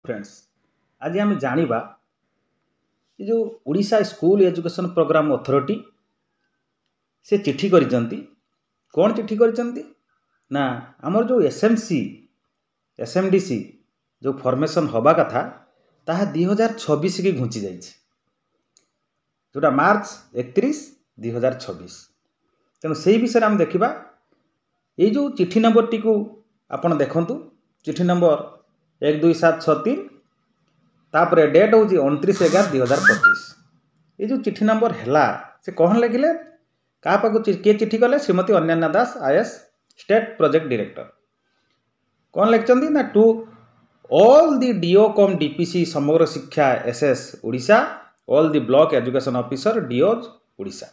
Friends आज आम जाना जो Orissa school education programme authority से चिट्ठी करिसेंती। कौन चिट्ठी करिसेंती ना आमर जो एसएमसी एसएमडीसी जो फॉर्मेशन हवा कथा ताहा 2026 की घुंची जाइए जोटा मार्च 31 2026। तेणु से विषय आम देखा ये जो चिट्ठी नंबर टी आपड़ देखु चिट्ठी नंबर 12763 तापर डेट हूँ 29/11/2025। ये जो चिट्ठी नंबर है से कौन लिखिले क्या पाक किए चिट्ठी कले Shrimati Ananya Das IAS state project director. कौन लिखिं ना to all the DO cum DPC Samagra Shiksha SS Odisha all the block education officer DOs Odisha.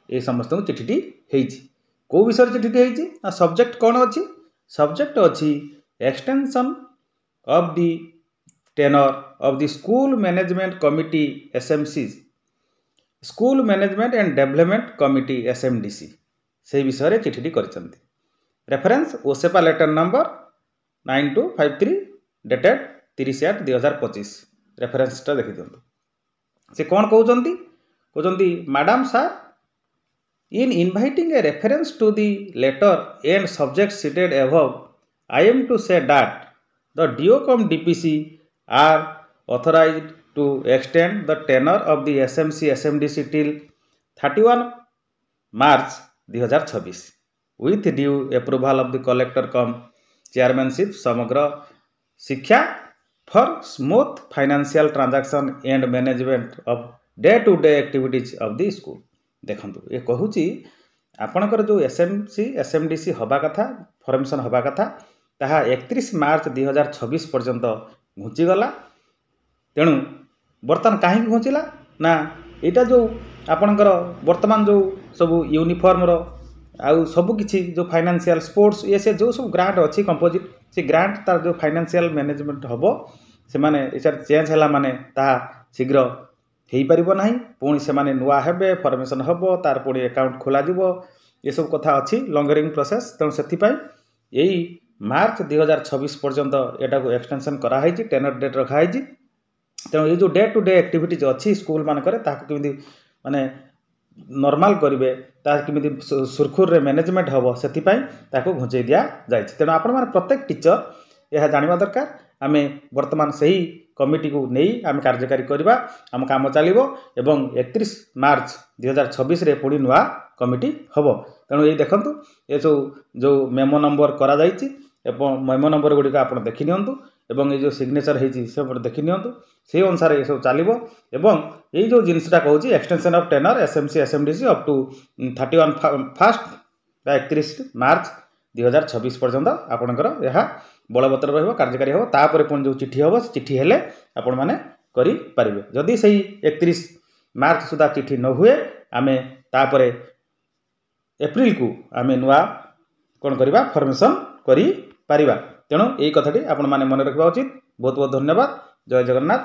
ये समस्त चिट्ठी होती कौ विषय चिट्ठी होती ना सब्जेक्ट कौन अच्छी सब्जेक्ट अच्छी extension of the tenure of the school management committee SMC school management and development committee SMDC से विषय चिट्ठी कर reference OSEPA letter number 9253 dated 30/8/2025। Reference देखी दिखाँ से कौन कहते madam sir in inviting a reference to the letter and subject cited above I am to say that the DOCOM DPC are authorized to extend the tenure of the SMC SMDC till 31 March 2026 with due approval of the collector cum chairmanship समग्र शिक्षा for smooth financial transaction and management of day to day activities of the school। देखंतु ये कहूची आपणकर जो SMC SMDC हवा कथा formation हवा कथा ताहा 31 मार्च 2026 पर्यंत घुंचीगला। तेणु बर्तमान कहीं घुंचला ना यहाँ जो आपणकर वर्तमान जो सब यूनिफॉर्म आउ सबकि जो फाइनेंशियल स्पोर्ट्स ये से जो सब ग्रांट अच्छी कंपोजिट से ग्रांट तार जो फाइनेंशियल मैनेजमेंट हम से माने चेंज है माने ताहा शीघ्र हो पार ना पुणी से नुआ हे फॉर्मेशन हम तार पुणी अकाउंट खोल ये सब कथा अच्छी लंगरिंग प्रोसेस। तेणु से यही मार्च 2026 पर्यंत यहाँ एक्सटेंशन कराई टेनर डेट रखाई। तेणु ये जो डे टू डे एक्टिविटीज अच्छी स्कूल मानक कमी माने नॉर्मल करेंगे कमी सुरखुर मैनेजमेंट हम से घुंचे दि जाए। तेणु आपण मैंने प्रत्येक टीचर यह जानवा दरकार आम बर्तमान से ही कमिटी को नहीं आम कार्यकारी करवा आम काम चलो एवं 31 मार्च 2026 रे पुणी नुआ कमिटी हम। तेणु ये देखूँ ये जो मेमो नंबर करा मेमो नंबर गुड़िक आप देखी नियंतु एवं ये जो सिग्नेचर होती से देखी नियंतु से अनुसार ये सब चलो एवं ये जो जिनसा कहूँ extension of tenure SMC SMDC up to 31 March 2026 पर्यंत आपणकर यह बलवत्तर रहा कार्यकारी हम तापर पुणी जो चिट्ठी हम चिट्ठी हेले आपण मैंने करें जदि से 31 मार्च सुधा चिट्ठी न हुए आमे तापर एप्रिल को आमे नुआ कौन करवा फॉर्मेशन करि पारिबा। तेणु यही कथाटी आपण मैंने मन रखा उचित। बहुत बहुत धन्यवाद। जय जगन्नाथ।